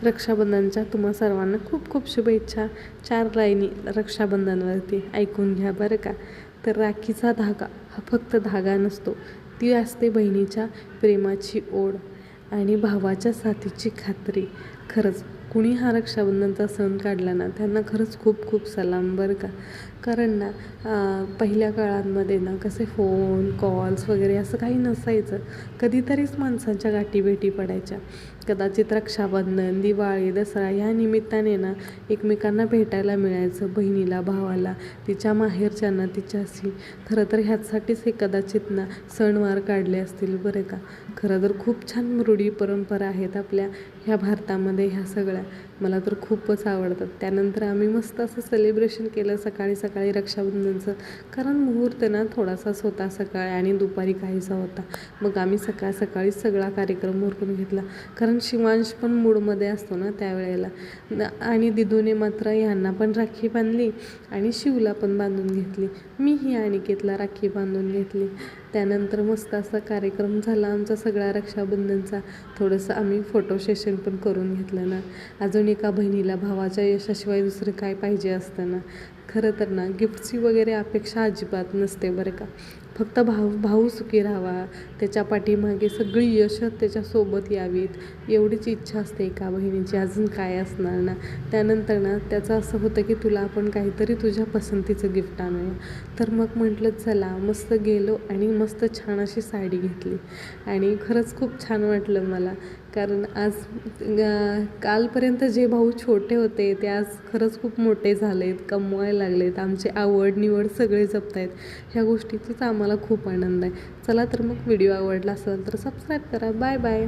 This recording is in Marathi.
रक्षाबंधनच्या तुम्हा सर्वांना खूप खूप शुभेच्छा. 4 लाईनी रक्षाबंधनवरती ऐकून घ्या बरं का. तर राखीचा धागा हा फक्त धागा नसतो, ती असते बहिणीच्या प्रेमाची ओढ आणि भावाच्या साथीची खात्री. खरंच कुणी हा रक्षाबंधनचा सण काढला ना, त्यांना खरंच खूप खूप सलाम बरं का. कारण ना पहिल्या काळांमध्ये ना कसे फोन कॉल्स वगैरे असं काही नसायचं. कधीतरीच माणसांच्या गाठीभेटी पडायच्या. कदाचित रक्षाबंधन, दिवाळी, दसरा ह्या निमित्ताने ना एकमेकांना भेटायला मिळायचं, बहिणीला, भावाला, तिच्या माहेरच्यांना तिच्याशी. खरं तर ह्याचसाठीच हे कदाचित ना सणवार काढले असतील बरं का. खरं तर खूप छान रूढी परंपरा आहेत आपल्या ह्या भारतामध्ये. ह्या सगळ्या मला तर खूपच आवडतात. त्यानंतर आम्ही मस्त असं सेलिब्रेशन केलं सकाळी सकाळी रक्षाबंधनचं. कारण मुहूर्त ना थोडासाच होता सकाळी आणि दुपारी काहीसा होता. मग आम्ही सकाळीच सगळा कार्यक्रम उरकून घेतला. कारण शिवांश पण मूडमध्ये असतो ना त्यावेळेला. आणि दिदूने मात्र ह्यांना पण राखी बांधली आणि शिवला पण बांधून घेतली. मीही अनिकेतला राखी बांधून घेतली. त्यानंतर मस्त असा कार्यक्रम झाला आमचा सगळा रक्षाबंधनचा. थोडंसं आम्ही फोटो सेशन पण करून घेतलं ना. अजून एका बहिणीला भावाच्या यशाशिवाय दुसरं काय पाहिजे असतं ना. खरं तर ना गिफ्टची वगैरे अपेक्षा अजिबात नसते बरं का. फक्त भाऊ सुखी राहावा, त्याच्या पाठीमागे सगळी यश त्याच्यासोबत यावीत एवढीच इच्छा असते एका बहिणीची. अजून काय असणार ना. त्यानंतर ना त्याचं असं होतं की तुला आपण काहीतरी तुझ्या पसंतीचं गिफ्ट आणूया. तर मग म्हटलं चला मस्त गेलो आणि मस्त छान अशी साडी घेतली आणि खरंच खूप छान वाटलं मला. कारण आज कालपर्यंत जे भाऊ छोटे होते ते आज खरंच खूप मोठे झालेत, कमवायला लागलेत, आमची आवड निवड सगळे जपतायत. ह्या गोष्टीचाच आम्हाला खूप आनंद आहे. चला तर मग व्हिडिओ आवडला असेल तर सबस्क्राईब करा. Bye bye.